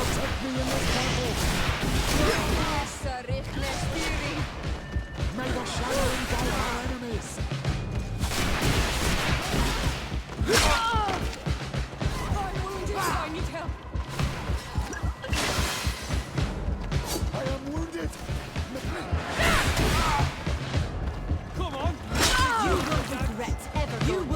Protect me in this battle! May the shadow engulf our enemies! I'm wounded! I need help! I am wounded! Come on! You will regret ever going.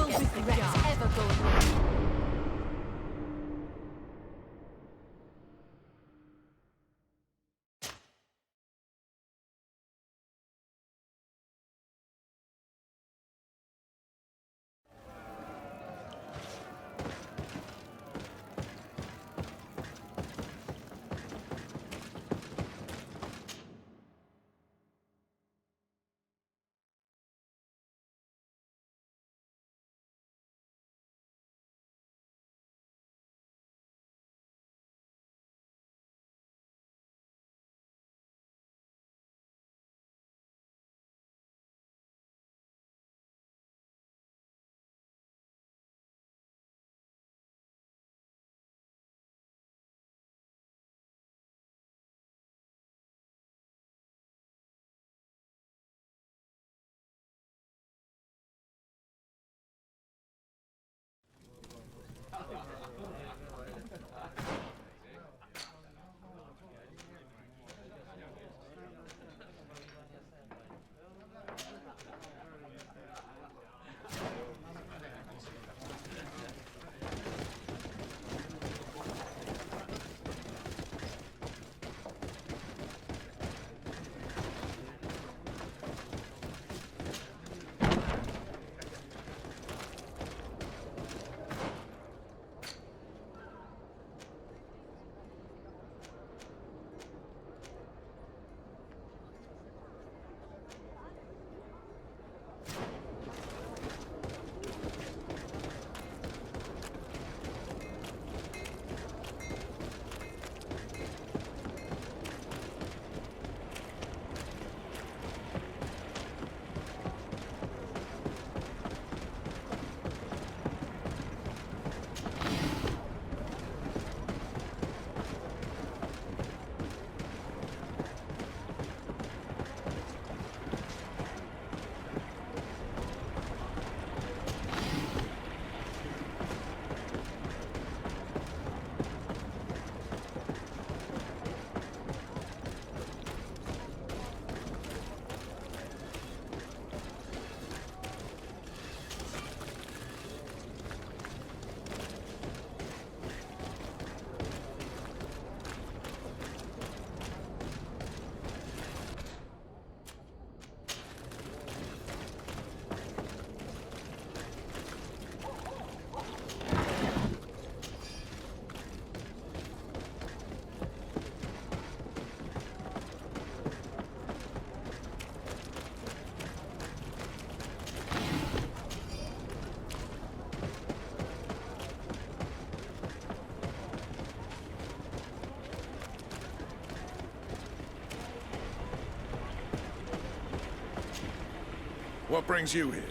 What brings you here?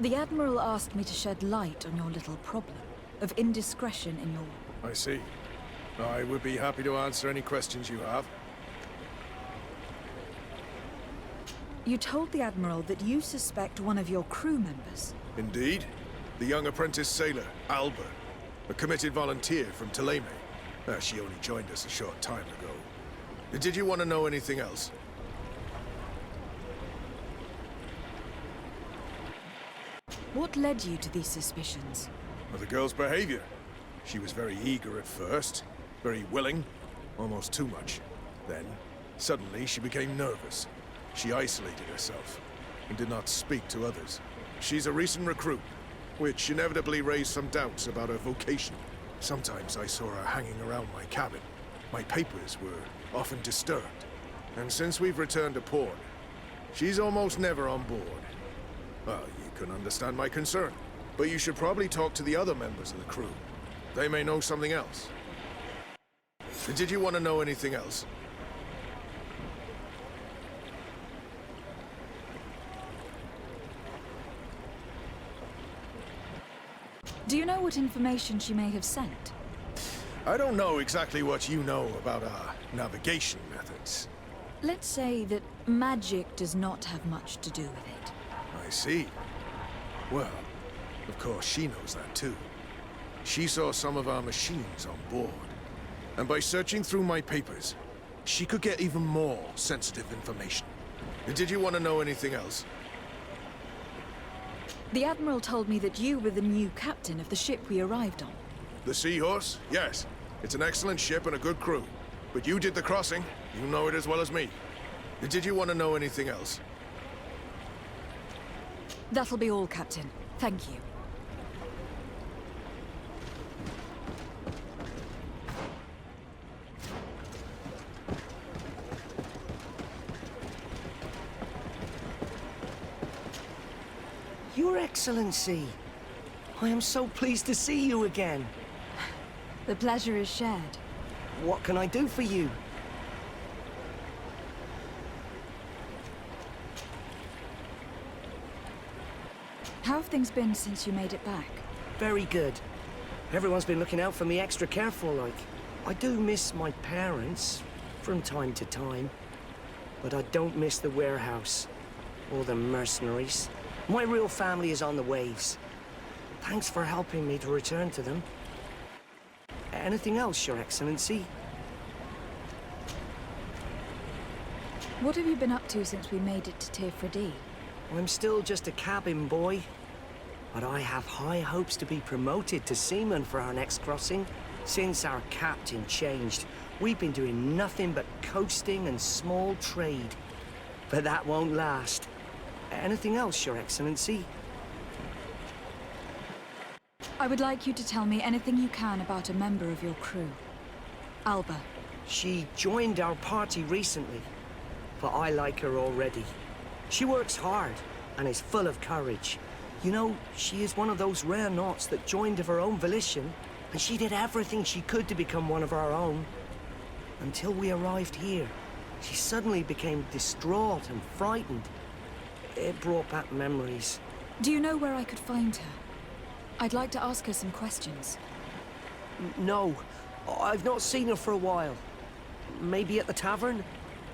The Admiral asked me to shed light on your little problem of indiscretion in your... I see. I would be happy to answer any questions you have. You told the Admiral that you suspect one of your crew members. Indeed. The young apprentice sailor, Alba. A committed volunteer from Ptolemy. She only joined us a short time ago. Did you want to know anything else? What led you to these suspicions? Well, the girl's behavior. She was very eager at first, very willing, almost too much. Then, suddenly, she became nervous. She isolated herself and did not speak to others. She's a recent recruit, which inevitably raised some doubts about her vocation. Sometimes I saw her hanging around my cabin. My papers were often disturbed. And since we've returned to port, she's almost never on board. Well, you can understand my concern, but you should probably talk to the other members of the crew. They may know something else. Did you want to know anything else? Do you know what information she may have sent? I don't know exactly what you know about our navigation methods. Let's say that magic does not have much to do with it. I see. Well, of course she knows that too. She saw some of our machines on board. And by searching through my papers, she could get even more sensitive information. Did you want to know anything else? The Admiral told me that you were the new captain of the ship we arrived on. The Seahorse? Yes. It's an excellent ship and a good crew. But you did the crossing. You know it as well as me. Did you want to know anything else? That'll be all, Captain. Thank you. Your Excellency, I am so pleased to see you again. The pleasure is shared. What can I do for you? How have things been since you made it back? Very good. Everyone's been looking out for me extra careful, like. I do miss my parents, from time to time. But I don't miss the warehouse, or the mercenaries. My real family is on the waves. Thanks for helping me to return to them. Anything else, Your Excellency? What have you been up to since we made it to Tir-Fradi? I'm still just a cabin boy. But I have high hopes to be promoted to seaman for our next crossing. Since our captain changed, we've been doing nothing but coasting and small trade. But that won't last. Anything else, Your Excellency? I would like you to tell me anything you can about a member of your crew. Alba. She joined our party recently, but I like her already. She works hard and is full of courage. You know, she is one of those rare knots that joined of her own volition, and she did everything she could to become one of our own. Until we arrived here, she suddenly became distraught and frightened. It brought back memories. Do you know where I could find her? I'd like to ask her some questions. No, I've not seen her for a while. Maybe at the tavern?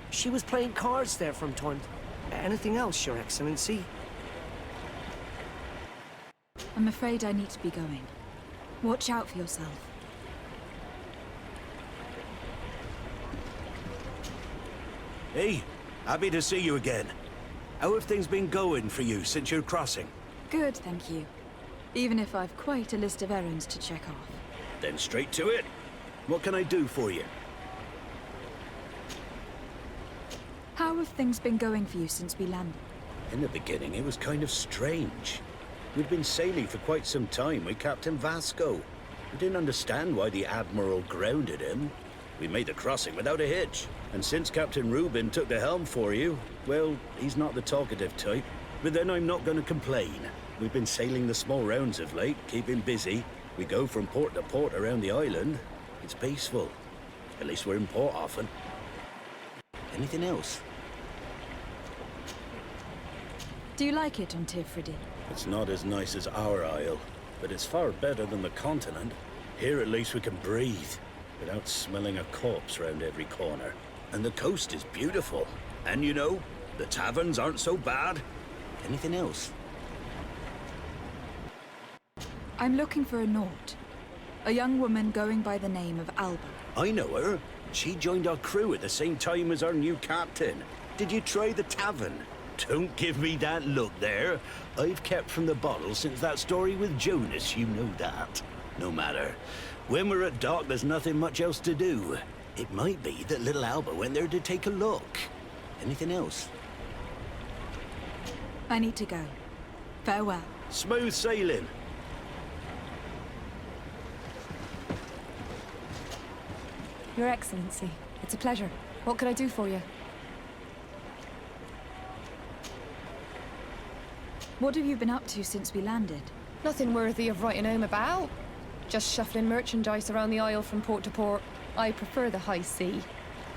She was playing cards there from time to... Anything else, Your Excellency? I'm afraid I need to be going. Watch out for yourself. Hey, happy to see you again. How have things been going for you since your crossing? Good, thank you. Even if I've quite a list of errands to check off. Then straight to it. What can I do for you? How have things been going for you since we landed? In the beginning, it was kind of strange. We'd been sailing for quite some time with Captain Vasco. We didn't understand why the Admiral grounded him. We made the crossing without a hitch. And since Captain Reuben took the helm for you, well, he's not the talkative type. But then I'm not going to complain. We've been sailing the small rounds of late, keeping busy. We go from port to port around the island. It's peaceful. At least we're in port often. Anything else? Do you like it on Tir-Fradi? It's not as nice as our isle, but it's far better than the continent. Here at least we can breathe, without smelling a corpse round every corner. And the coast is beautiful. And you know, the taverns aren't so bad. Anything else? I'm looking for a Naut. A young woman going by the name of Alba. I know her. She joined our crew at the same time as our new captain. Did you try the tavern? Don't give me that look there. I've kept from the bottle since that story with Jonas, you know that. No matter. When we're at dock, there's nothing much else to do. It might be that little Alba went there to take a look. Anything else? I need to go. Farewell. Smooth sailing. Your Excellency, it's a pleasure. What can I do for you? What have you been up to since we landed? Nothing worthy of writing home about. Just shuffling merchandise around the isle from port to port. I prefer the high sea.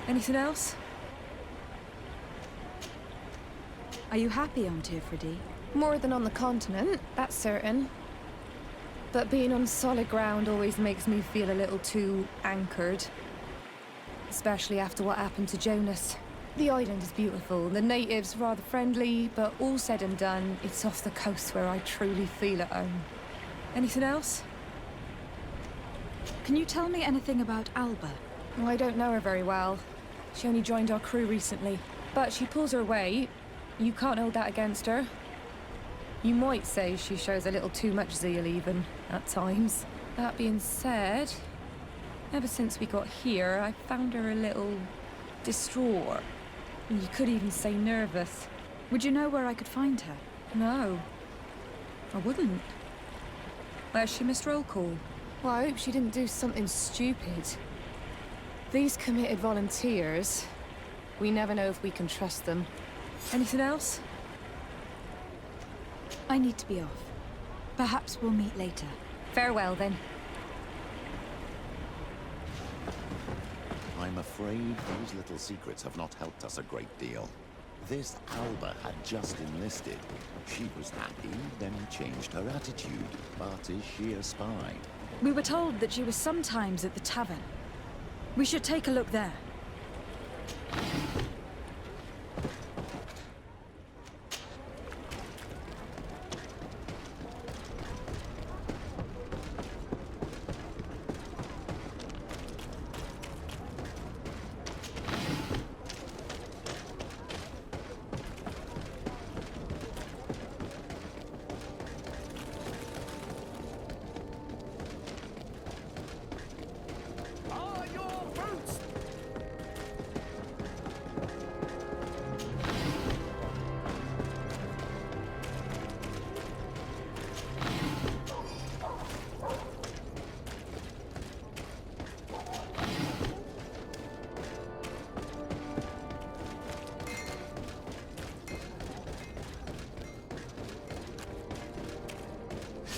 Anything else? Are you happy on Tir-Fradi? More than on the continent, that's certain. But being on solid ground always makes me feel a little too anchored. Especially after what happened to Jonas. The island is beautiful, the natives rather friendly, but all said and done, it's off the coast where I truly feel at home. Anything else? Can you tell me anything about Alba? Well, I don't know her very well. She only joined our crew recently. But she pulls her weight. You can't hold that against her. You might say she shows a little too much zeal even, at times. That being said, ever since we got here, I found her a little distraught. You could even say nervous. Would you know where I could find her? No, I wouldn't. Where's she missed roll call? Well, I hope she didn't do something stupid. These committed volunteers, we never know if we can trust them. Anything else? I need to be off. Perhaps we'll meet later. Farewell, then. I'm afraid those little secrets have not helped us a great deal. This Alba had just enlisted. She was happy, then changed her attitude. But is she a spy? We were told that she was sometimes at the tavern. We should take a look there.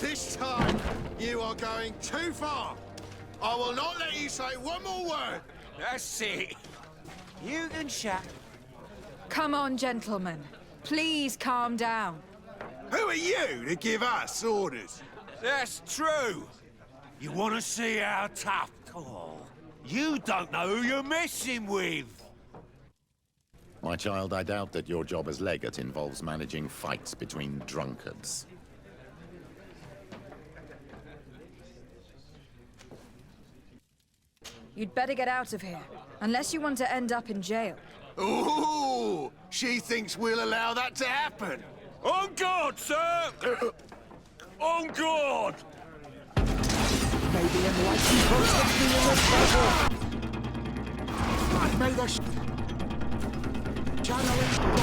This time, you are going too far. I will not let you say one more word. That's it. You can shut. Come on, gentlemen. Please calm down. Who are you to give us orders? That's true. You want to see how tough? Oh, you don't know who you're messing with. My child, I doubt that your job as legate involves managing fights between drunkards. You'd better get out of here, unless you want to end up in jail. Ooh, she thinks we'll allow that to happen. On guard, sir! On guard! Maybe enlightened folks be in this battle. May the channeling our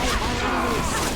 enemies.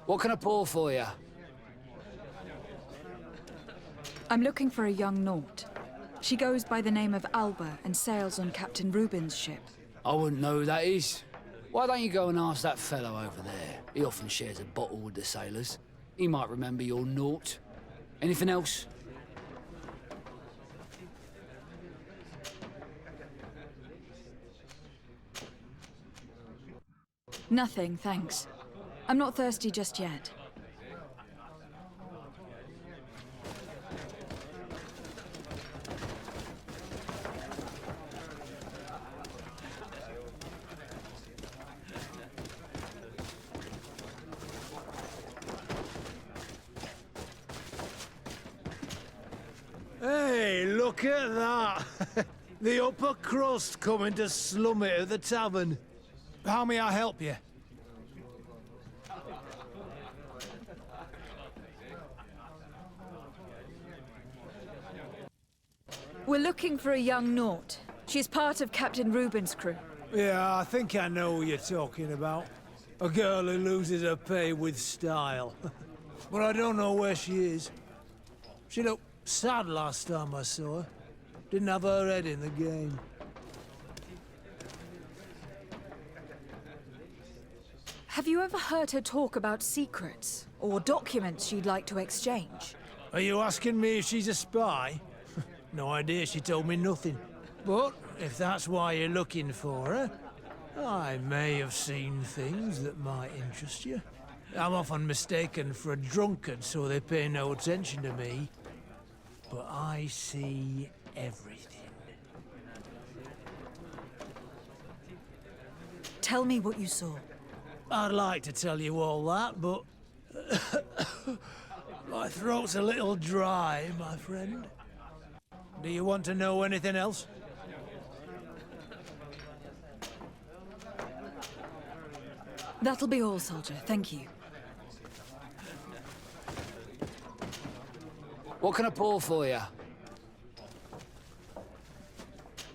What can I pour for you? I'm looking for a young Naut. She goes by the name of Alba and sails on Captain Reuben's ship. I wouldn't know who that is. Why don't you go and ask that fellow over there? He often shares a bottle with the sailors. He might remember your Naut. Anything else? Nothing, thanks. I'm not thirsty just yet. Hey, look at that! The upper crust coming to slum it at the tavern. How may I help you? We're looking for a young Naut. She's part of Captain Reuben's crew. Yeah, I think I know what you're talking about. A girl who loses her pay with style. But I don't know where she is. She looked sad last time I saw her. Didn't have her head in the game. Have you ever heard her talk about secrets or documents she'd like to exchange? Are you asking me if she's a spy? No idea, she told me nothing. But if that's why you're looking for her, I may have seen things that might interest you. I'm often mistaken for a drunkard, so they pay no attention to me. But I see everything. Tell me what you saw. I'd like to tell you all that, but... my throat's a little dry, my friend. Do you want to know anything else? That'll be all, soldier. Thank you. What can I pour for you?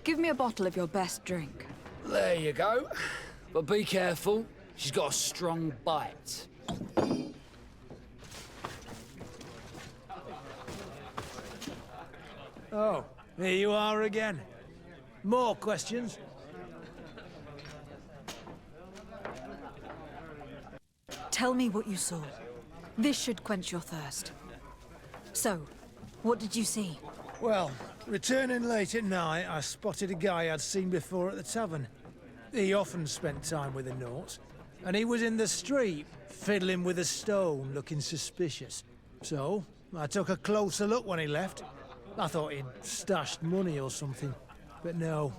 Give me a bottle of your best drink. There you go. But be careful. She's got a strong bite. Oh, here you are again. More questions? Tell me what you saw. This should quench your thirst. So, what did you see? Well, returning late at night, I spotted a guy I'd seen before at the tavern. He often spent time with the Nauts, and he was in the street, fiddling with a stone, looking suspicious. So, I took a closer look when he left. I thought he'd stashed money or something, but no.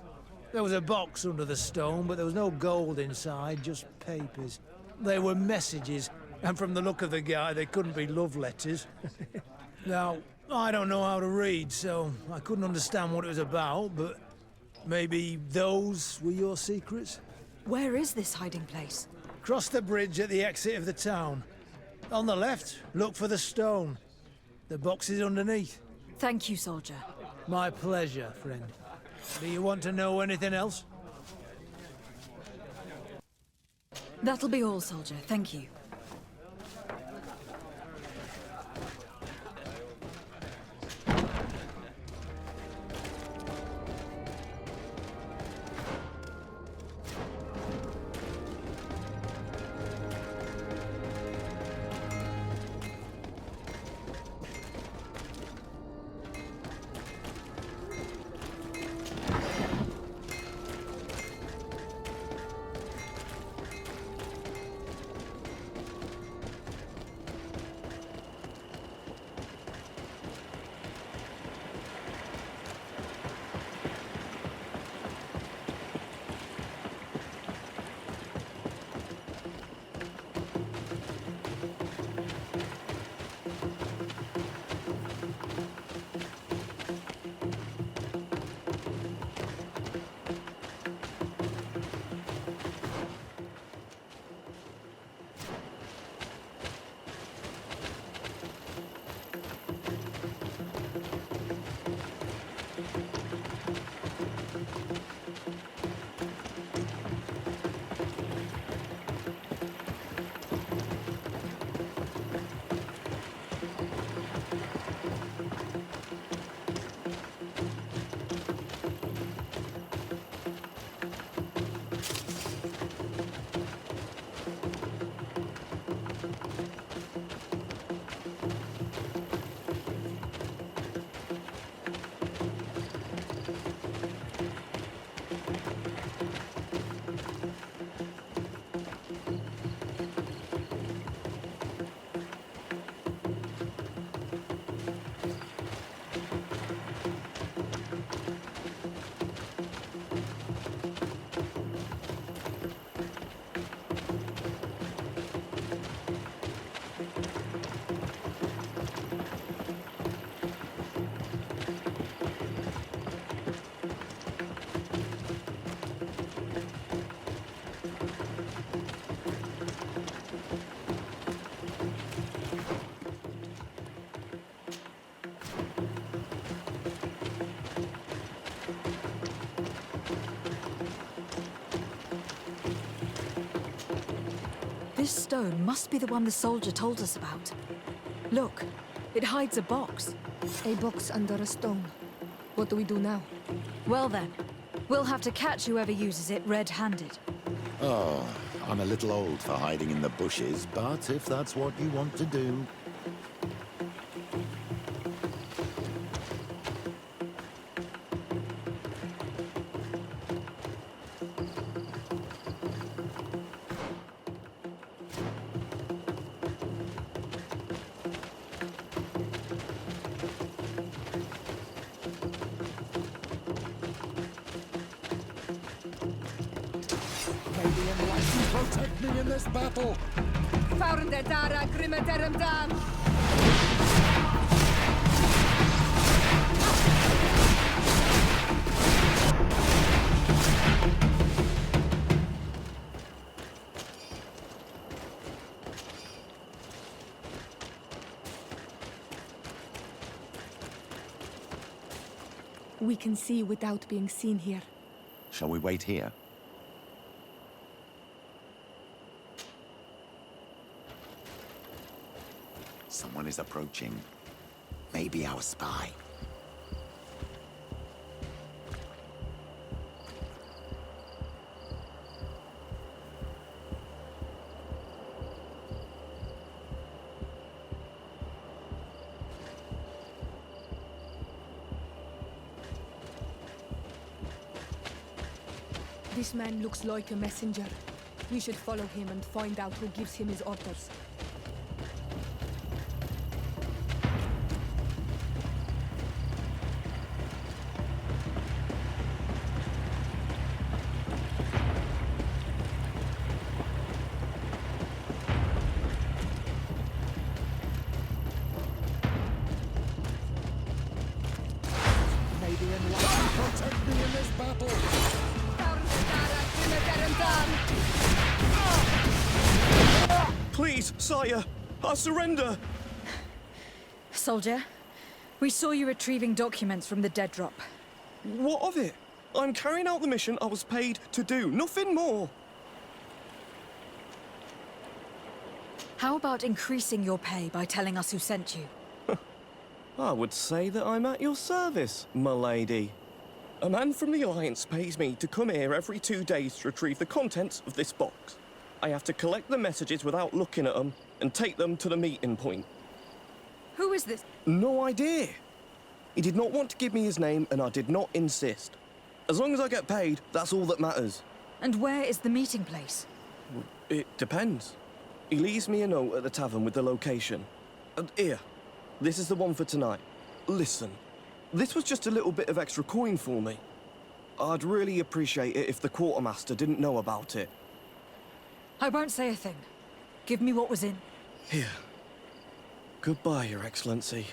There was a box under the stone, but there was no gold inside, just papers. They were messages, and from the look of the guy, they couldn't be love letters. Now, I don't know how to read, so I couldn't understand what it was about, but maybe those were your secrets? Where is this hiding place? Cross the bridge at the exit of the town. On the left, look for the stone. The box is underneath. Thank you, soldier. My pleasure, friend. Do you want to know anything else? That'll be all, soldier. Thank you. This stone must be the one the soldier told us about. Look, it hides a box. A box under a stone. What do we do now? Well then, we'll have to catch whoever uses it red-handed. Oh, I'm a little old for hiding in the bushes, but if that's what you want to do... Protect me in this battle! Faurnde dara grimmederem dam! We can see without being seen here. Shall we wait here? Someone is approaching. Maybe our spy. This man looks like a messenger. We should follow him and find out who gives him his orders. Protect me in this battle! Please, sire, I surrender! Soldier, we saw you retrieving documents from the dead drop. What of it? I'm carrying out the mission I was paid to do, nothing more. How about increasing your pay by telling us who sent you? I would say that I'm at your service, my lady. A man from the Alliance pays me to come here every 2 days to retrieve the contents of this box. I have to collect the messages without looking at them and take them to the meeting point. Who is this? No idea. He did not want to give me his name and I did not insist. As long as I get paid, that's all that matters. And where is the meeting place? It depends. He leaves me a note at the tavern with the location. And here, this is the one for tonight. Listen, this was just a little bit of extra coin for me. I'd really appreciate it if the quartermaster didn't know about it. I won't say a thing. Give me what was in. Here. Goodbye, Your Excellency.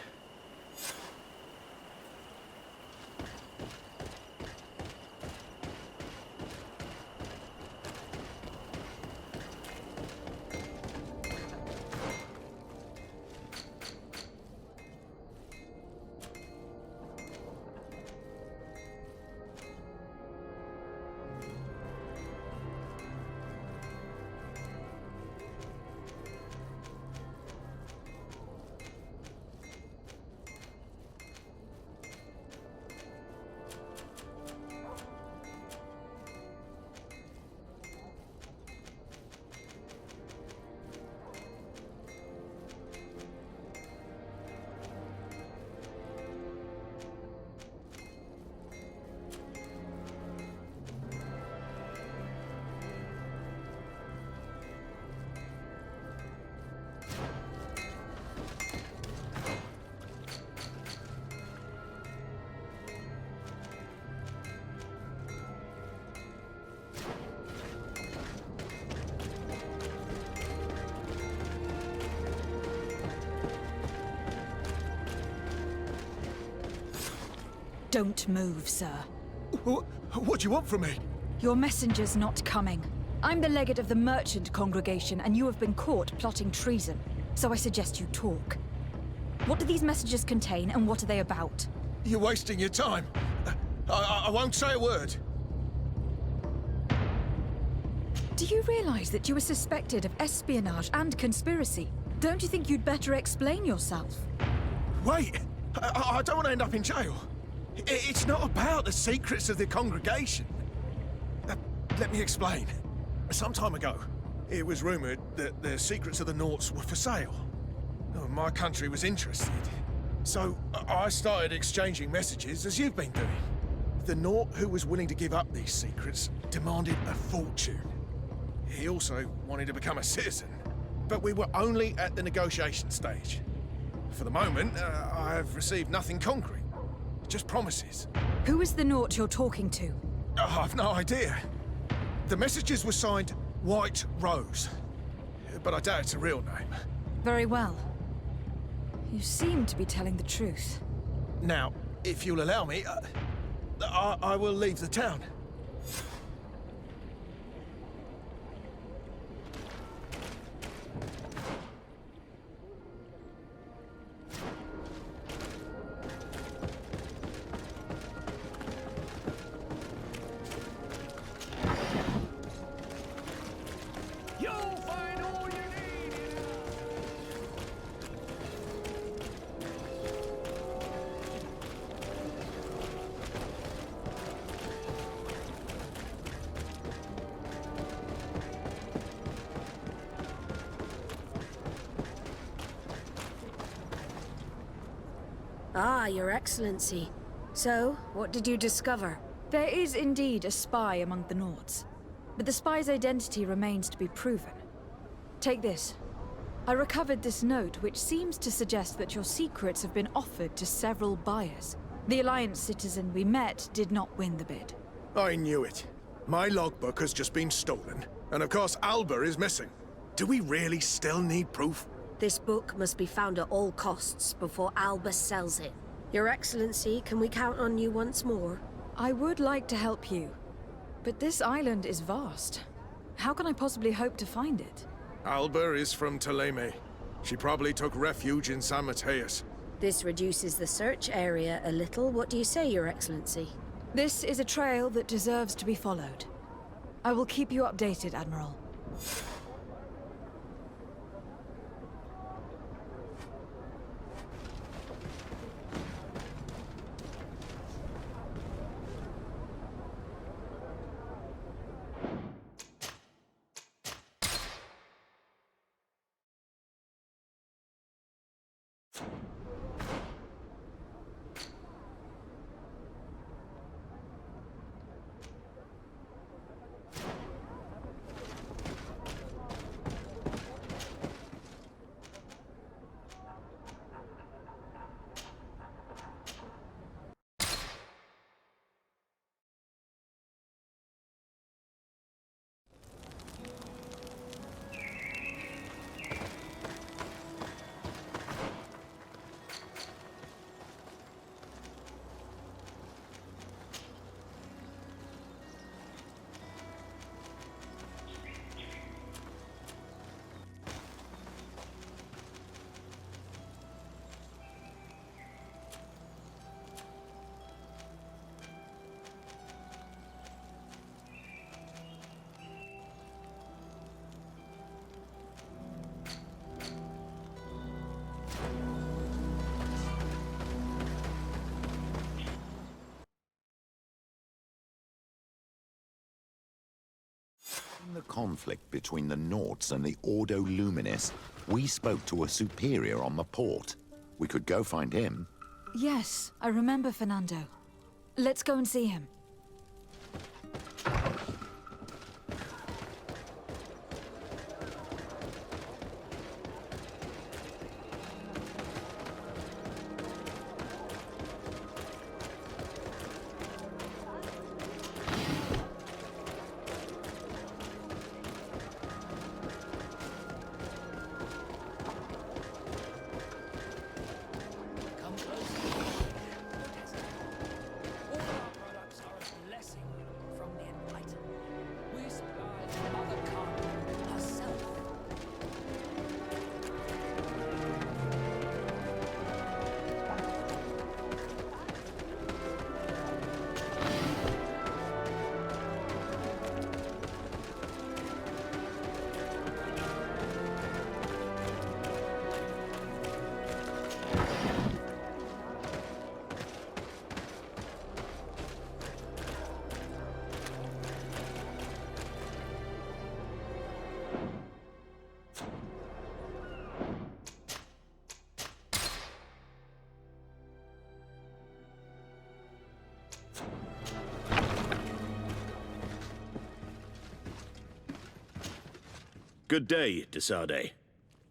Don't move, sir. What do you want from me? Your messenger's not coming. I'm the legate of the merchant congregation, and you have been caught plotting treason. So I suggest you talk. What do these messages contain, and what are they about? You're wasting your time. I won't say a word. Do you realize that you were suspected of espionage and conspiracy? Don't you think you'd better explain yourself? Wait! I don't want to end up in jail. It's not about the secrets of the congregation. Let me explain. Some time ago, it was rumored that the secrets of the Naughts were for sale. My country was interested. So I started exchanging messages as you've been doing. The Naught who was willing to give up these secrets demanded a fortune. He also wanted to become a citizen. But we were only at the negotiation stage. For the moment, I've received nothing concrete. Just promises. Who is the Naught you're talking to? I've no idea. The messages were signed White Rose. But I doubt it's a real name. Very well. You seem to be telling the truth. Now, if you'll allow me, I will leave the town. Ah, Your Excellency. So, what did you discover? There is indeed a spy among the Naughts, but the spy's identity remains to be proven. Take this. I recovered this note which seems to suggest that your secrets have been offered to several buyers. The Alliance citizen we met did not win the bid. I knew it. My logbook has just been stolen, and of course Alba is missing. Do we really still need proof? This book must be found at all costs before Alba sells it. Your Excellency, can we count on you once more? I would like to help you, but this island is vast. How can I possibly hope to find it? Alba is from Teleme. She probably took refuge in San Mateus. This reduces the search area a little. What do you say, Your Excellency? This is a trail that deserves to be followed. I will keep you updated, Admiral. In the conflict between the Naughts and the Ordo Luminis, we spoke to a superior on the port. We could go find him. Yes, I remember Fernando. Let's go and see him. All our products are Good day, Desade.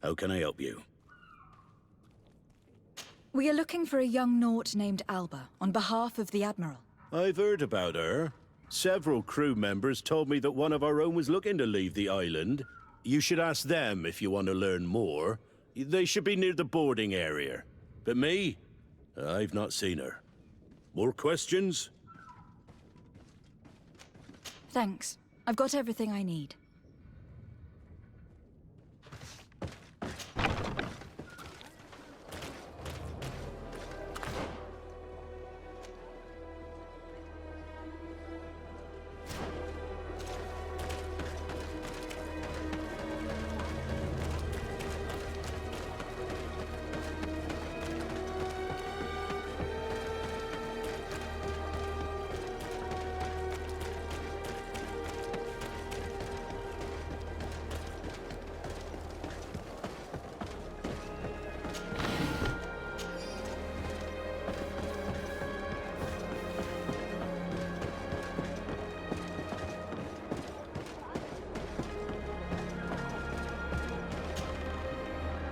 How can I help you? We are looking for a young Naut named Alba, on behalf of the Admiral. I've heard about her. Several crew members told me that one of our own was looking to leave the island. You should ask them if you want to learn more. They should be near the boarding area. But me? I've not seen her. More questions? Thanks. I've got everything I need.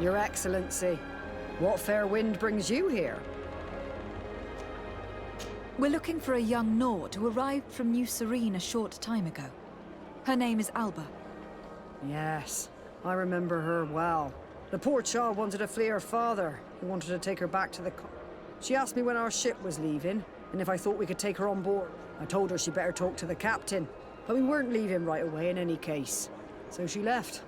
Your Excellency, what fair wind brings you here? We're looking for a young Naut who arrived from New Serene a short time ago. Her name is Alba. Yes, I remember her well. The poor child wanted to flee her father. He wanted to take her back to the... She asked me when our ship was leaving, and if I thought we could take her on board. I told her she'd better talk to the captain, but we weren't leaving right away in any case. So she left.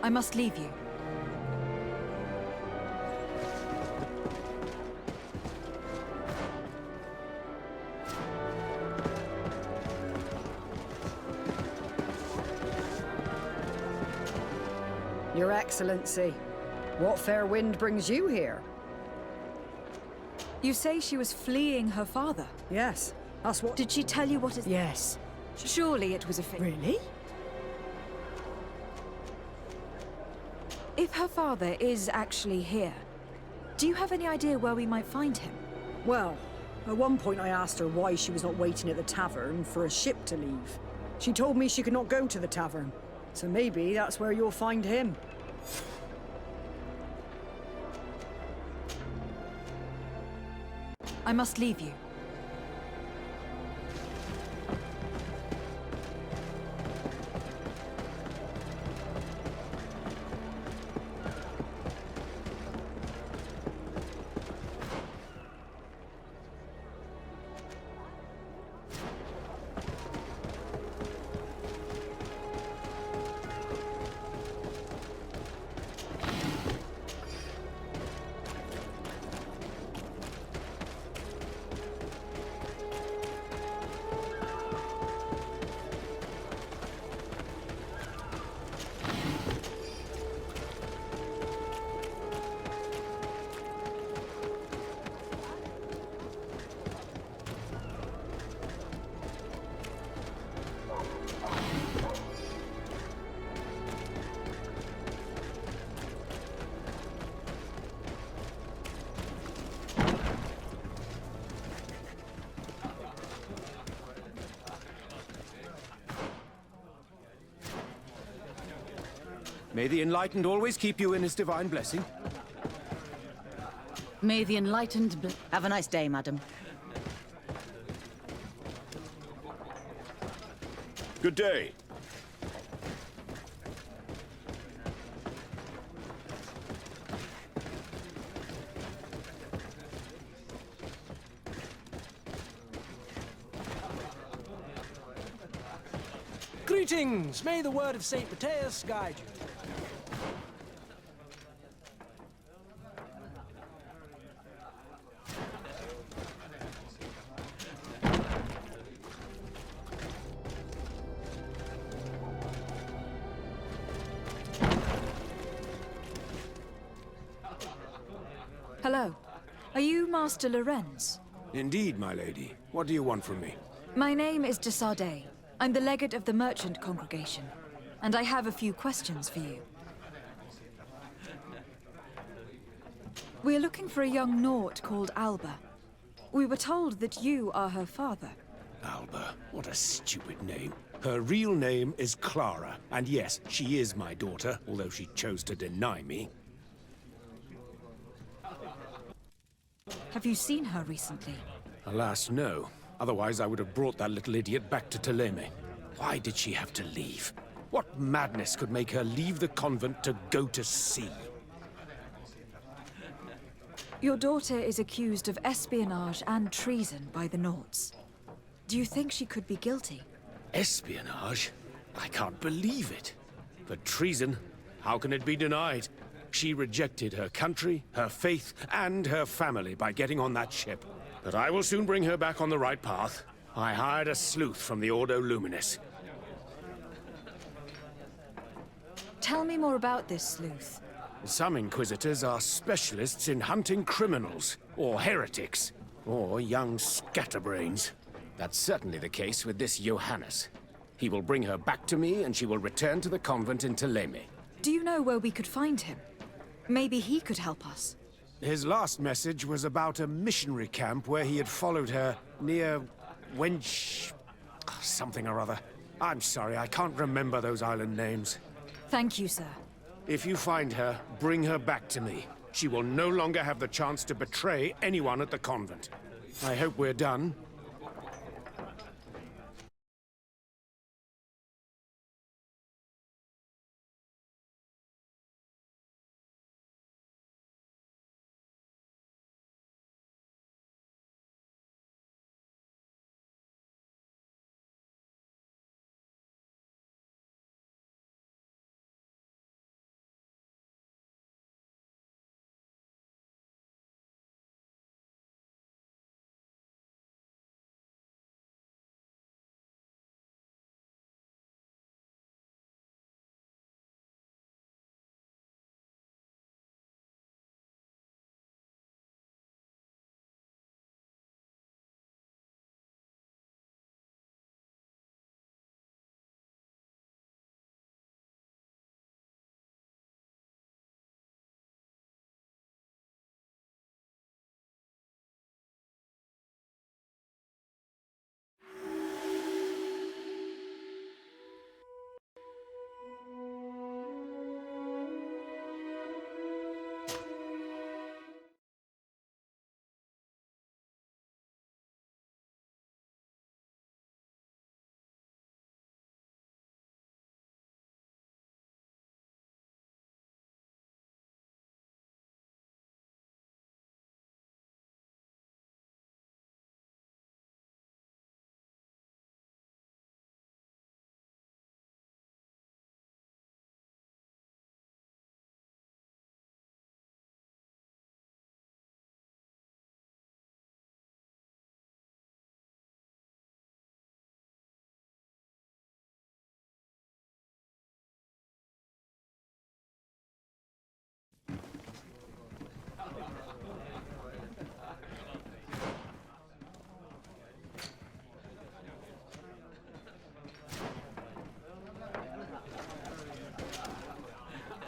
I must leave you. Your Excellency, what fair wind brings you here? You say she was fleeing her father? Yes, that's what... Did she tell you what is... Yes. Surely it was a Really? If her father is actually here, do you have any idea where we might find him? Well, at one point I asked her why she was not waiting at the tavern for a ship to leave. She told me she could not go to the tavern, so maybe that's where you'll find him. I must leave you. May the Enlightened always keep you in his divine blessing. May the Enlightened have a nice day, madam. Good day. Greetings! May the word of St. Matthias guide you. Hello. Are you Master Lorenz? Indeed, my lady. What do you want from me? My name is Desade. I'm the legate of the merchant congregation, and I have a few questions for you. We're looking for a young Naut called Alba. We were told that you are her father. Alba, what a stupid name. Her real name is Clara, and yes, she is my daughter, although she chose to deny me. Have you seen her recently? Alas, no. Otherwise, I would have brought that little idiot back to Teleme. Why did she have to leave? What madness could make her leave the convent to go to sea? Your daughter is accused of espionage and treason by the Nauts. Do you think she could be guilty? Espionage? I can't believe it. For treason, how can it be denied? She rejected her country, her faith, and her family by getting on that ship. But I will soon bring her back on the right path. I hired a sleuth from the Ordo Luminis. Tell me more about this sleuth. Some inquisitors are specialists in hunting criminals, or heretics, or young scatterbrains. That's certainly the case with this Johannes. He will bring her back to me, and she will return to the convent in Teleme. Do you know where we could find him? Maybe he could help us. His last message was about a missionary camp where he had followed her near Wench... something or other. I'm sorry, I can't remember those island names. Thank you, sir. If you find her, bring her back to me. She will no longer have the chance to betray anyone at the convent. I hope we're done.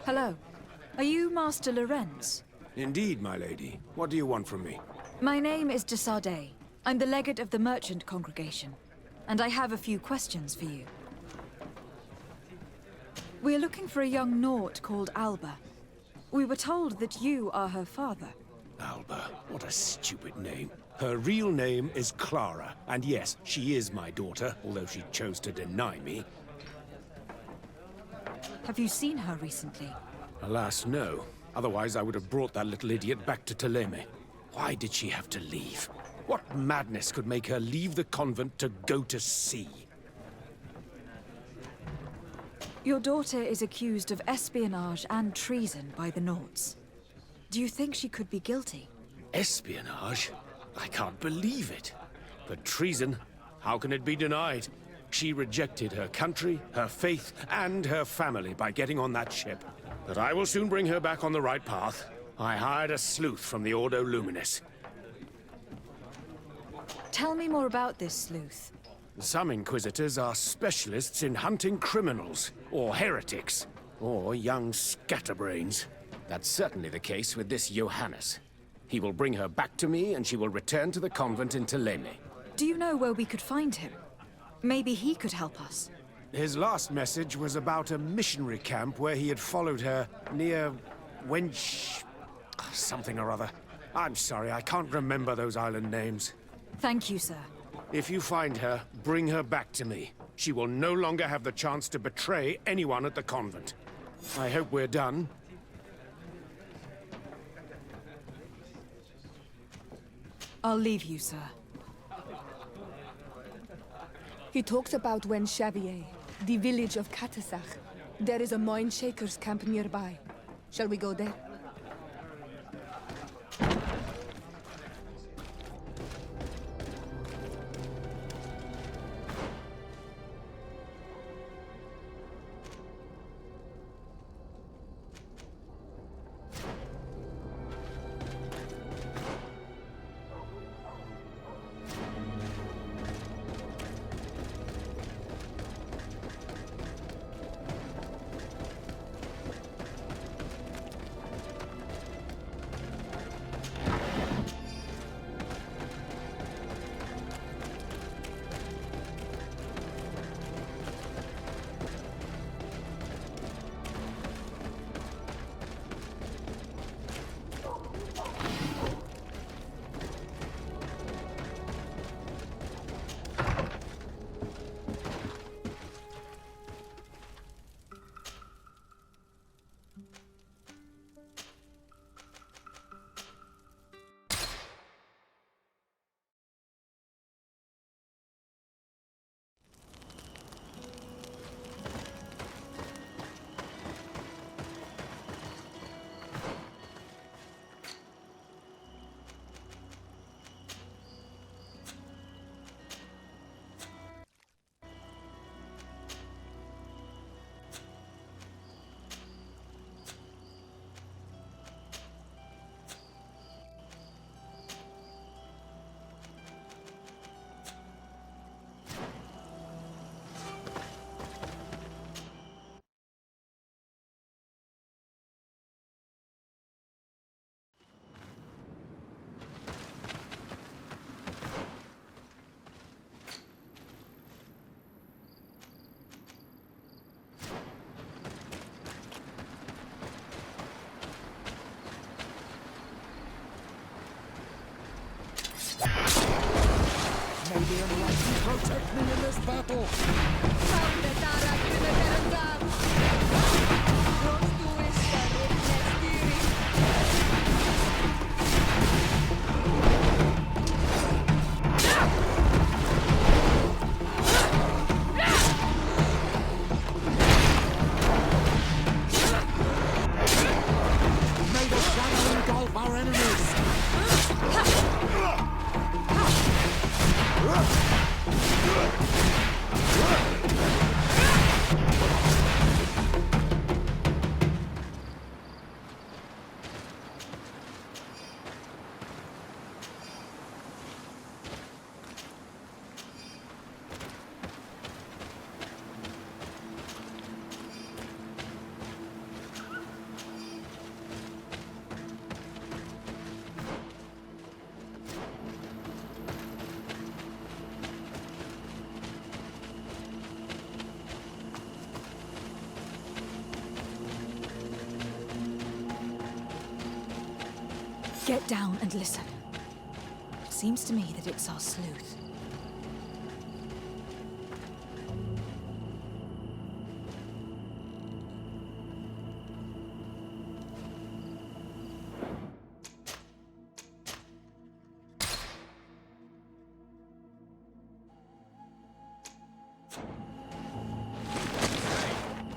Hello. Are you Master Lorenz? Indeed, my lady. What do you want from me? My name is de Sardet. I'm the legate of the merchant congregation, and I have a few questions for you. We're looking for a young Naut called Alba. We were told that you are her father. Alba, what a stupid name. Her real name is Clara, and yes, she is my daughter, although she chose to deny me. Have you seen her recently? Alas, no. Otherwise, I would have brought that little idiot back to Teleme. Why did she have to leave? What madness could make her leave the convent to go to sea? Your daughter is accused of espionage and treason by the Nauts. Do you think she could be guilty? Espionage? I can't believe it. For treason, how can it be denied? She rejected her country, her faith, and her family by getting on that ship. But I will soon bring her back on the right path. I hired a sleuth from the Ordo Luminis. Tell me more about this sleuth. Some inquisitors are specialists in hunting criminals, or heretics, or young scatterbrains. That's certainly the case with this Johannes. He will bring her back to me, and she will return to the convent in Teleme. Do you know where we could find him? Maybe he could help us. His last message was about a missionary camp where he had followed her near Wench... something or other. I'm sorry, I can't remember those island names. Thank you, sir. If you find her, bring her back to me. She will no longer have the chance to betray anyone at the convent. I hope we're done. I'll leave you, sir. He talks about Wenchavier, the village of Katasach. There is a mine shaker's camp nearby. Shall we go there? Maybe anyone can protect me in this battle. May the shadow engulf our enemies. Get down and listen. Seems to me that it's our sleuth.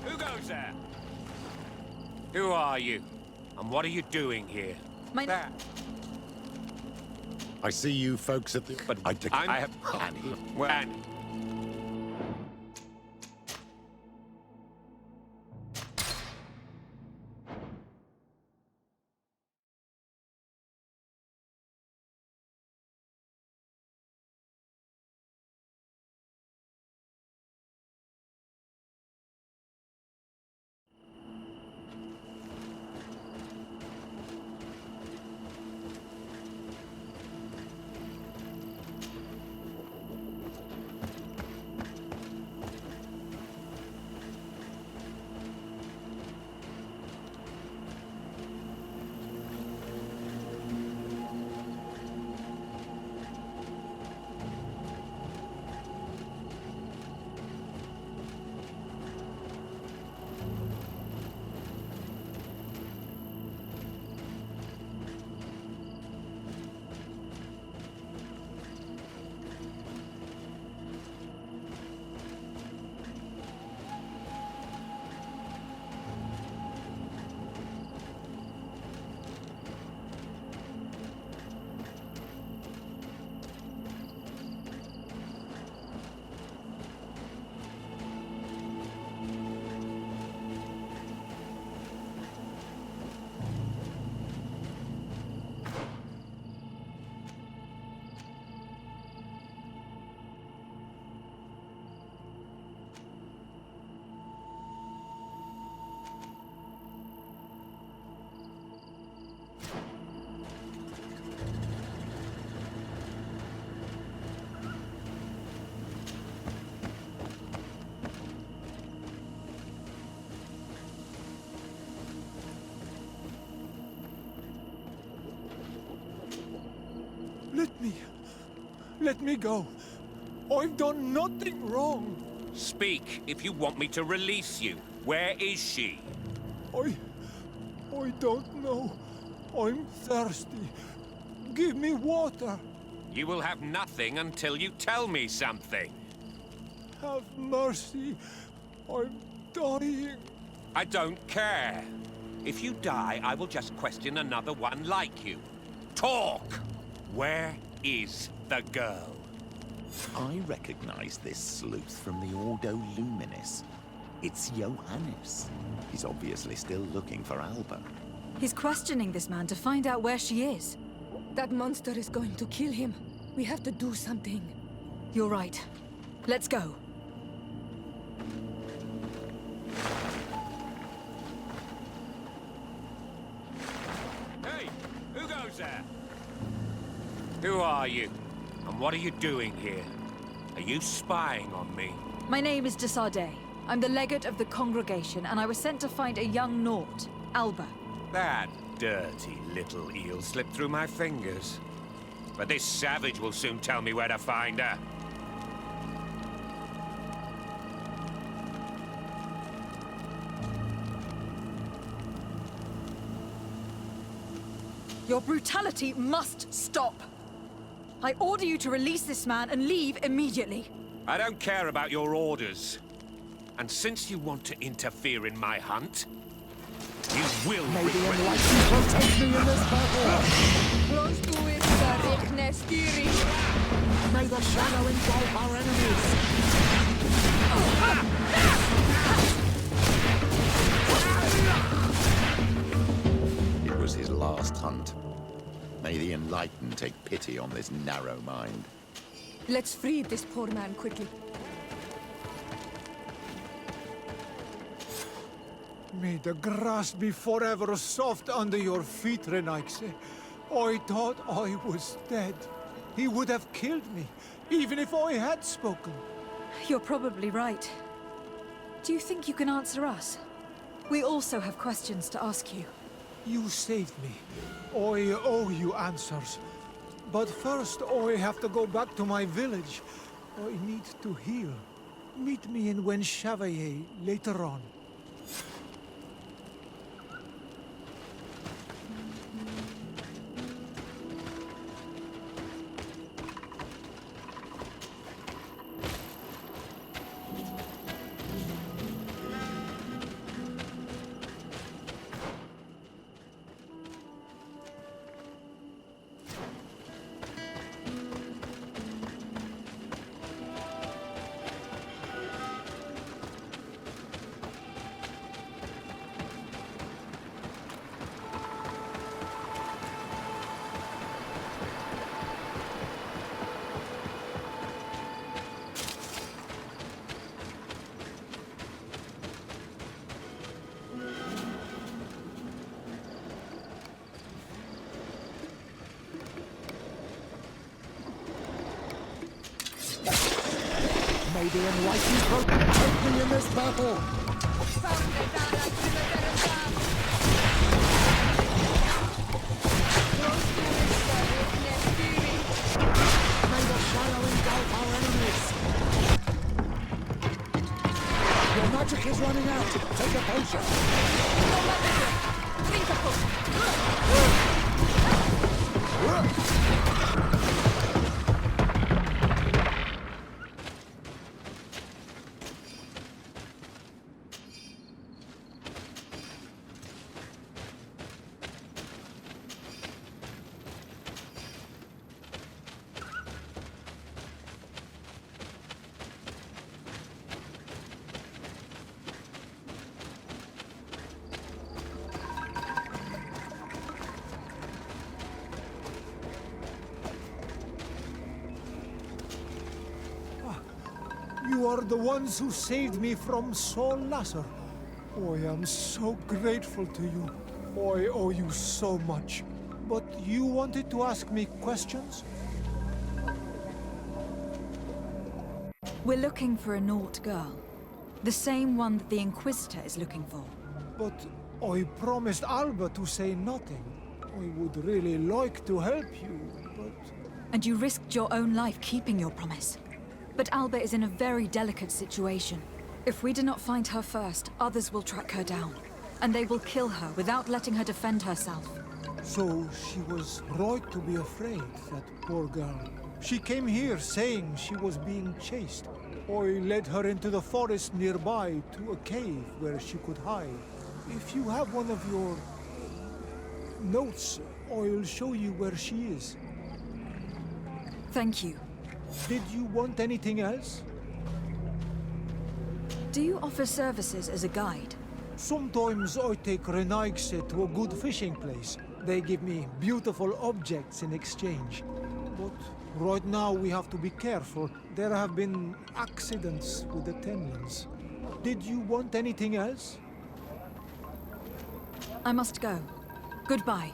Who goes there? Who are you? And what are you doing here? There. I see you folks at the... But I have... Annie. Well, Annie. me. Let me go. I've done nothing wrong. Speak if you want me to release you. Where is she? I don't know. I'm thirsty. Give me water. You will have nothing until you tell me something. Have mercy. I'm dying. I don't care. If you die, I will just question another one like you. Talk! Where is the girl? I recognize this sleuth from the Ordo Luminis. It's Johannes. He's obviously still looking for Alba. He's questioning this man to find out where she is. That monster is going to kill him. We have to do something. You're right. Let's go. Hey, who goes there? Who are you? And what are you doing here? Are you spying on me? My name is Desardet. I'm the legate of the congregation, and I was sent to find a young Naut, Alba. That dirty little eel slipped through my fingers. But this savage will soon tell me where to find her. Your brutality must stop. I order you to release this man and leave immediately. I don't care about your orders. And since you want to interfere in my hunt, you will May the enlightened protect me in this battle! May the shadow engulf our enemies! It was his last hunt. May the enlightened take pity on this narrow mind. Let's free this poor man quickly. May the grass be forever soft under your feet, Renaigse. I thought I was dead. He would have killed me, even if I had spoken. You're probably right. Do you think you can answer us? We also have questions to ask you. You saved me. I owe you answers. But first, I have to go back to my village. I need to heal. Meet me in Wenchavaye later on. May the enlightened protect me in this battle! May the shadow engulf our enemies! Your magic is running out! Take a potion! Drink a potion! You are the ones who saved me from Saul Lasser. I am so grateful to you. I owe you so much. But you wanted to ask me questions? We're looking for a Naut girl. The same one that the Inquisitor is looking for. But I promised Alba to say nothing. I would really like to help you, but... and you risked your own life keeping your promise. But Alba is in a very delicate situation. If we do not find her first, others will track her down, and they will kill her without letting her defend herself. So she was right to be afraid, that poor girl. She came here saying she was being chased. I led her into the forest nearby to a cave where she could hide. If you have one of your notes, I'll show you where she is. Thank you. Did you want anything else? Do you offer services as a guide? Sometimes I take Renaigse to a good fishing place. They give me beautiful objects in exchange. But right now we have to be careful. There have been accidents with the Tenlins. Did you want anything else? I must go. Goodbye.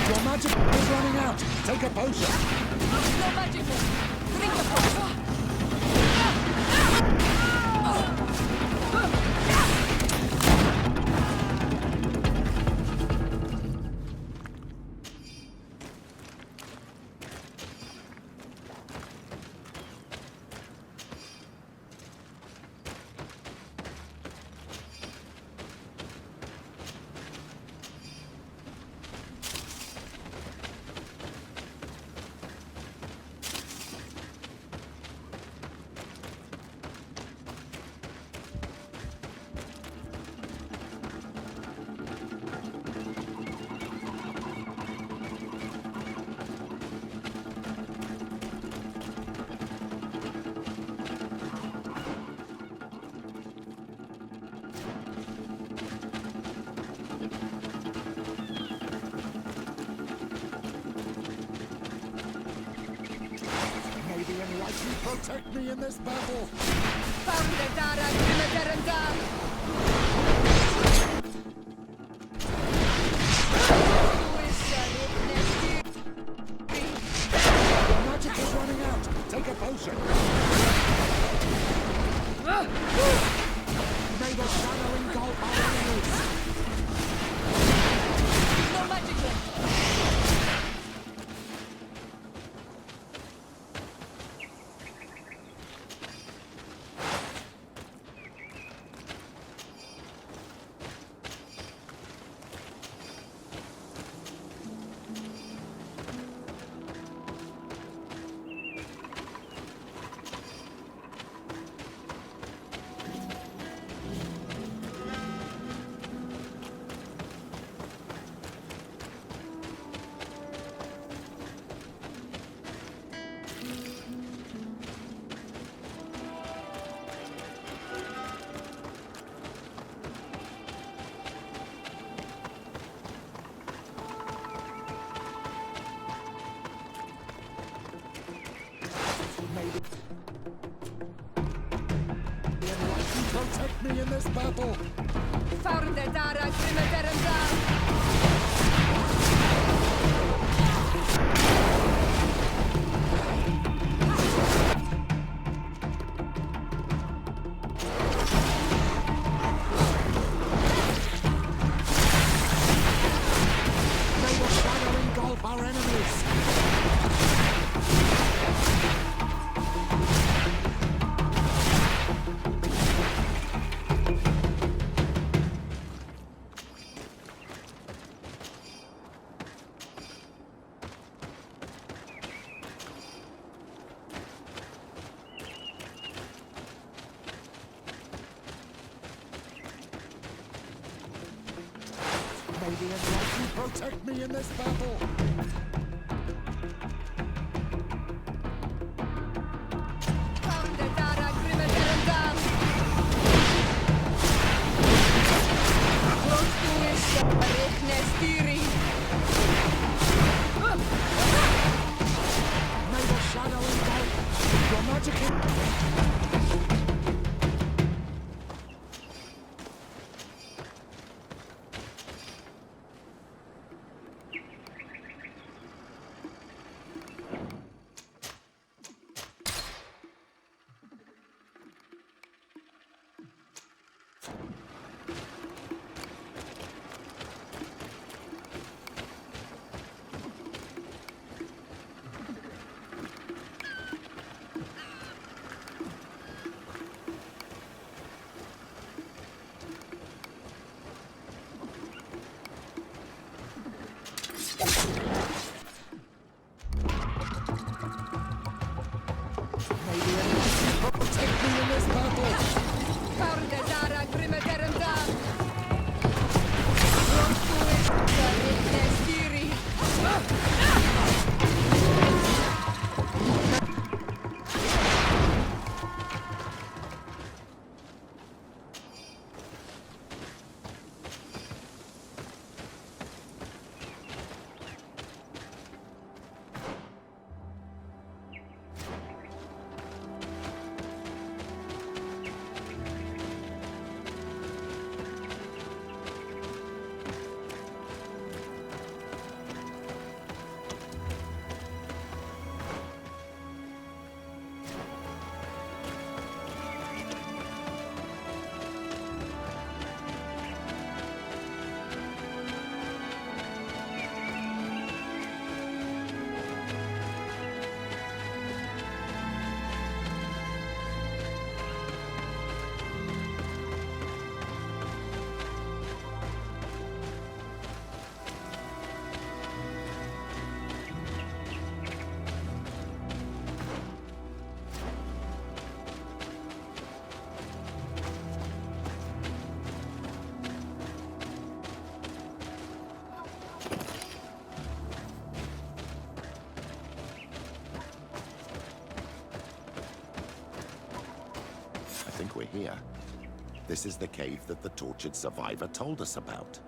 Your magic is running out. Take a potion. No magic. Drink a potion. protect me in this battle. Your magic is running out. Take a potion. May the shadow engulf our enemies. No magic left. Protect me in this battle. May the shadow engulf our enemies. May the enlightened protect me in this battle. May the shadow engulf your magic. We're here. This is the cave that the tortured survivor told us about.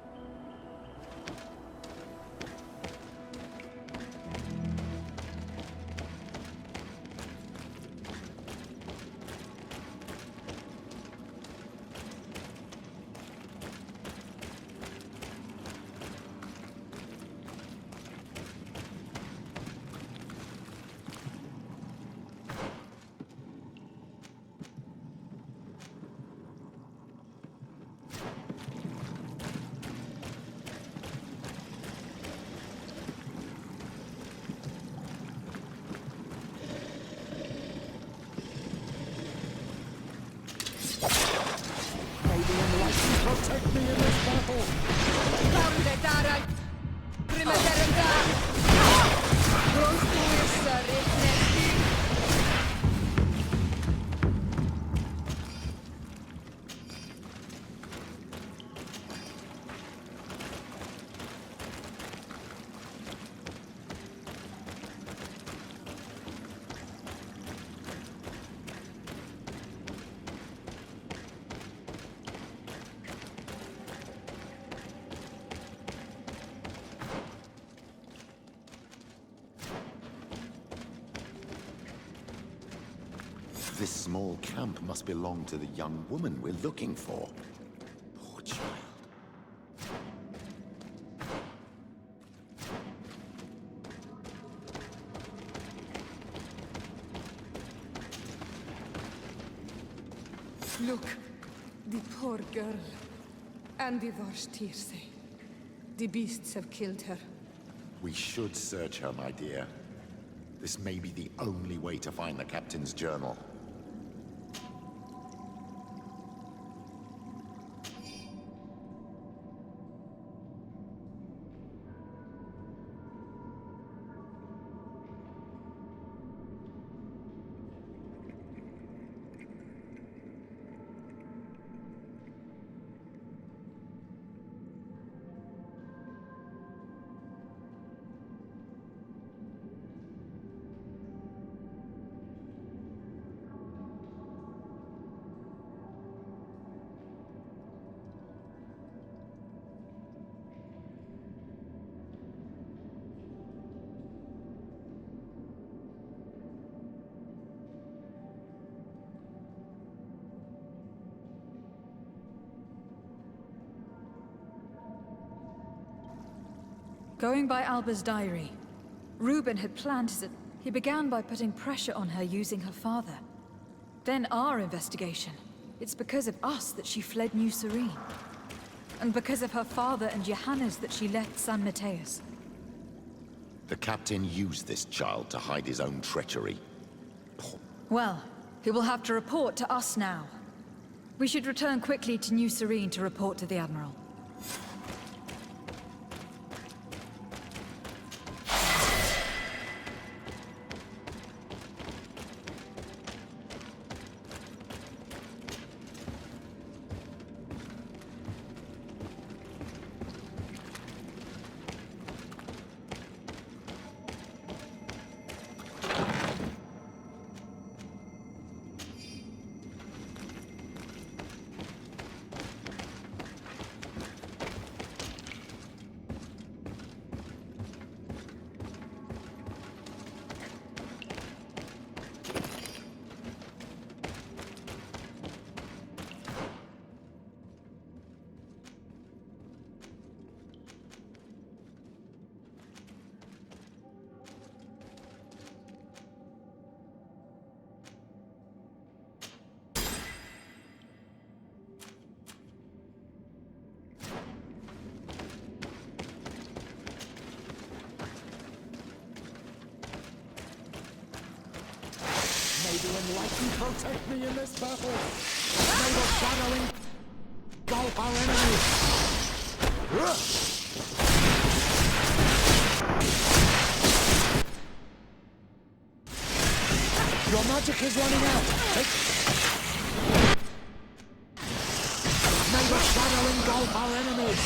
This small camp must belong to the young woman we're looking for. Poor child. Look, the poor girl. And the Vorstierse. The beasts have killed her. We should search her, my dear. This may be the only way to find the captain's journal. Going by Alba's diary, Reuben had planned his... He began by putting pressure on her using her father. Then our investigation. It's because of us that she fled New Serene. And because of her father and Johannes that she left San Mateus. The captain used this child to hide his own treachery. Well, he will have to report to us now. We should return quickly to New Serene to report to the Admiral. May the enlightened protect me in this battle. May the shadow engulf our enemies. Your magic is running out. May the shadow engulf our enemies.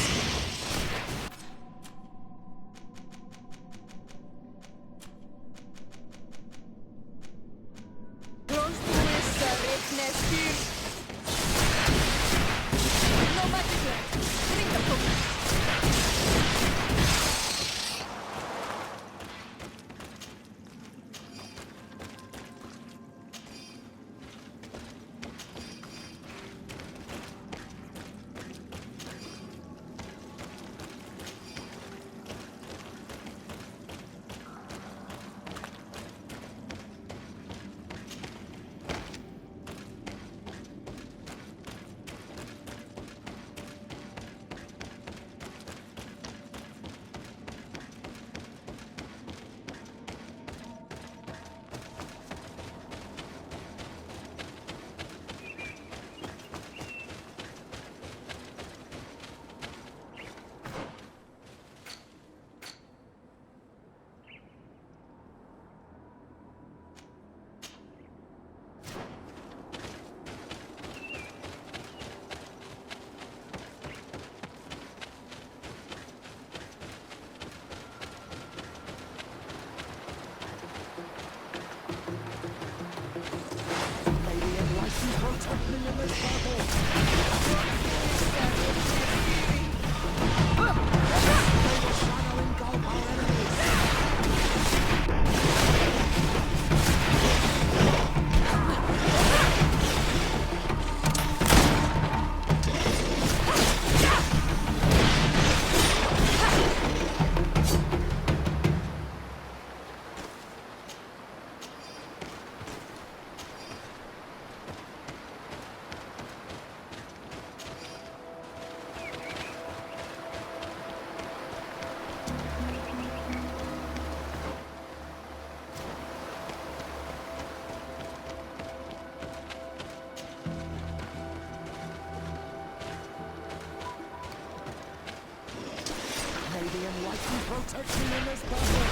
protect me in this battle!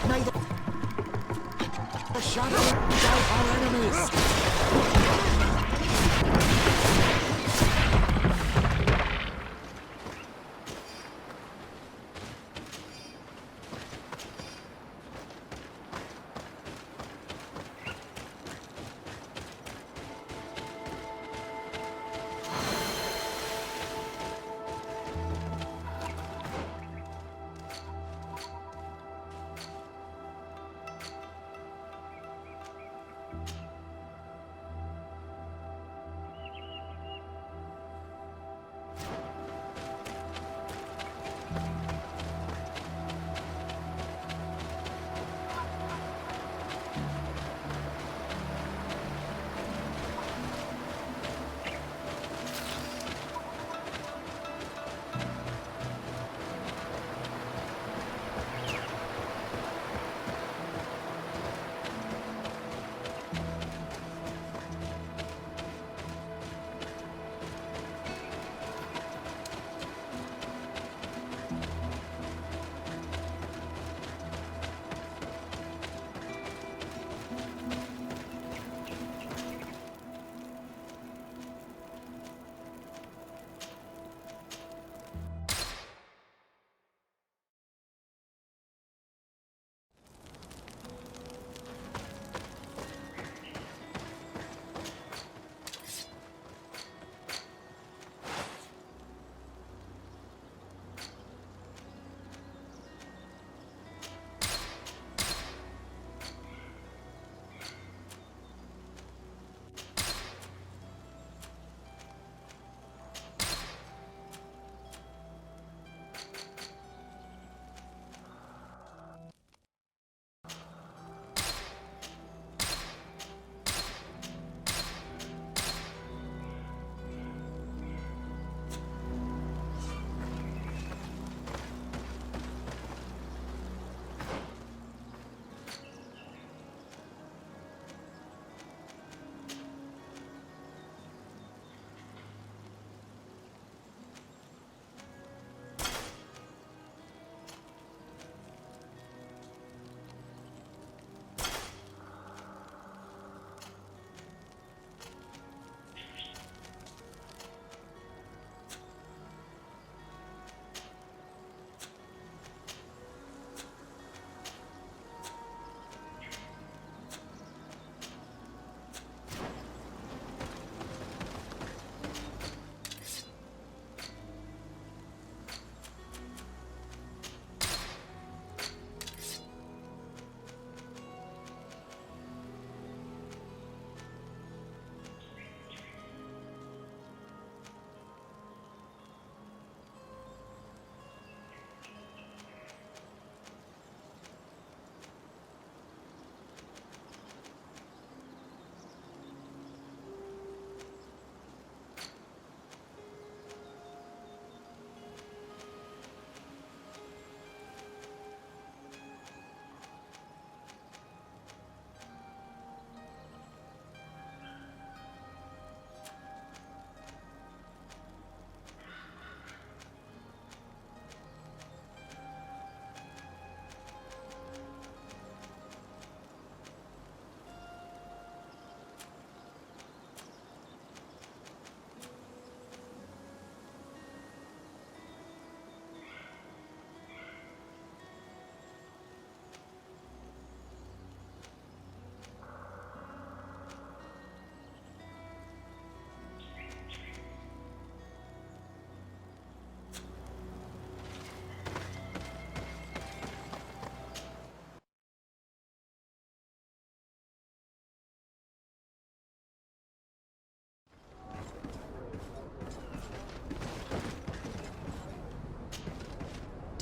May the shadow engulf our enemies!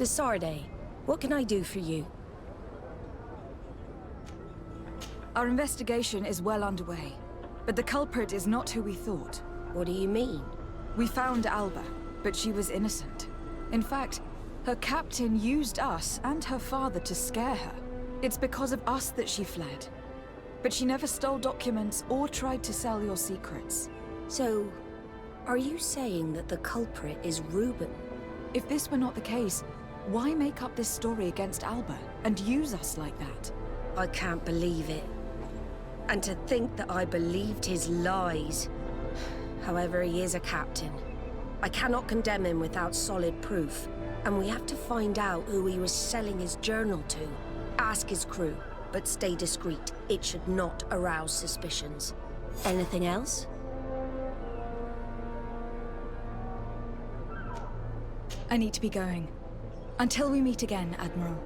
Desarde, what can I do for you? Our investigation is well underway, but the culprit is not who we thought. What do you mean? We found Alba, but she was innocent. In fact, Her captain used us and her father to scare her. It's because of us that she fled. But she never stole documents or tried to sell your secrets. So, are you saying that the culprit is Reuben? If this were not the case, why make up this story against Alba and use us like that? I can't believe it. And to think that I believed his lies. However, he is a captain. I cannot condemn him without solid proof. And we have to find out who he was selling his journal to. Ask his crew, but stay discreet. It should not arouse suspicions. Anything else? I need to be going. Until we meet again, Admiral.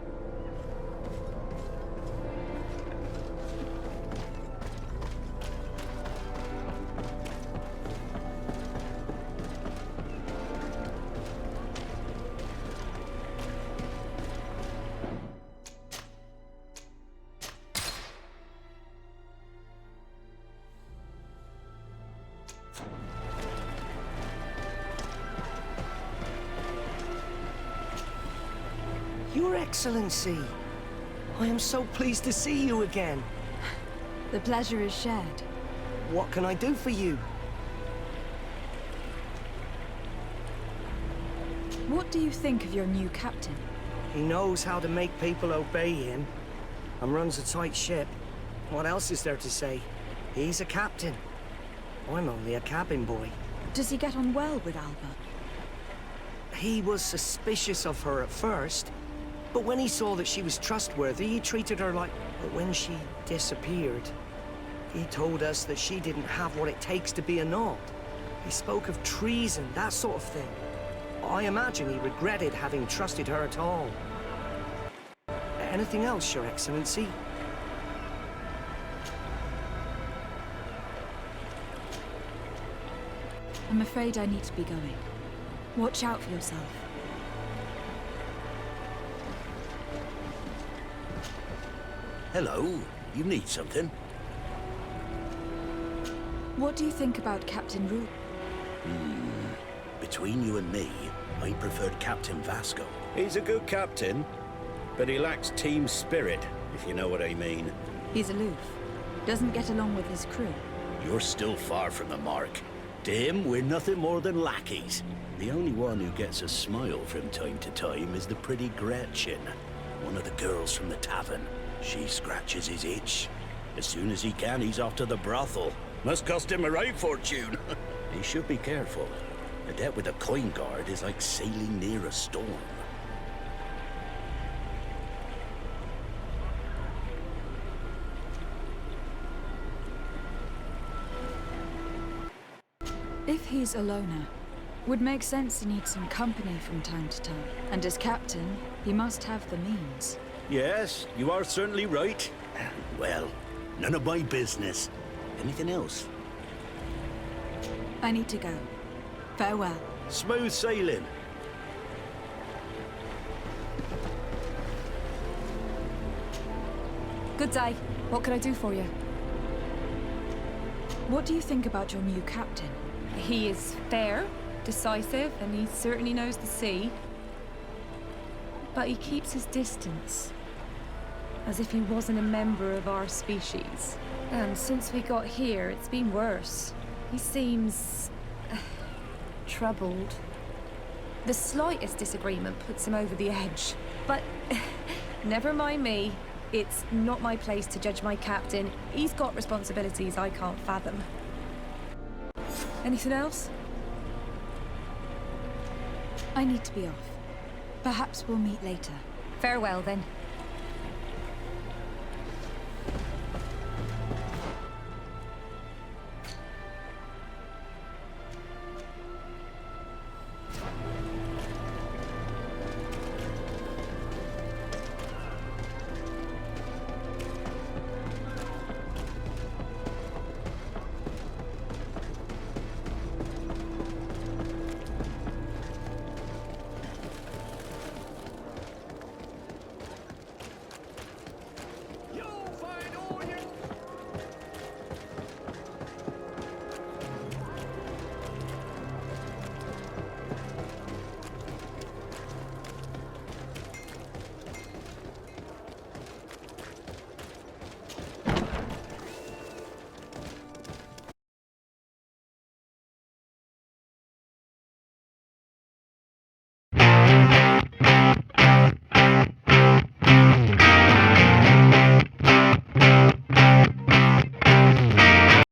Your Excellency, I am so pleased to see you again. The pleasure is shared. What can I do for you? What do you think of your new captain? He knows how to make people obey him, and runs a tight ship. What else is there to say? He's a captain. I'm only a cabin boy. Does he get on well with Alba? He was suspicious of her at first, but when he saw that she was trustworthy, he treated her like... But when she disappeared, he told us that she didn't have what it takes to be a Nord. He spoke of treason, that sort of thing. I imagine he regretted having trusted her at all. Anything else, Your Excellency? I'm afraid I need to be going. Watch out for yourself. Hello. You need something? What do you think about Captain Rule? Between you and me, I preferred Captain Vasco. He's a good captain, but he lacks team spirit, if you know what I mean. He's aloof. Doesn't get along with his crew. You're still far from the mark. To him, we're nothing more than lackeys. The only one who gets a smile from time to time is the pretty Gretchen, one of the girls from the tavern. She scratches his itch. As soon as he can, he's off to the brothel. Must cost him a right fortune. He should be careful. A debt with a coin guard is like sailing near a storm. If he's a loner, would make sense to need some company from time to time. And as captain, he must have the means. Yes, you are certainly right. Well, none of my business. Anything else? I need to go. Farewell. Smooth sailing. Good day. What can I do for you? What do you think about your new captain? He is fair, decisive, and he certainly knows the sea. But he keeps his distance. As if he wasn't a member of our species. And since we got here, it's been worse. He seems... troubled. The slightest disagreement puts him over the edge. But never mind me. It's not my place to judge my captain. He's got responsibilities I can't fathom. Anything else? I need to be off. Perhaps we'll meet later. Farewell, then.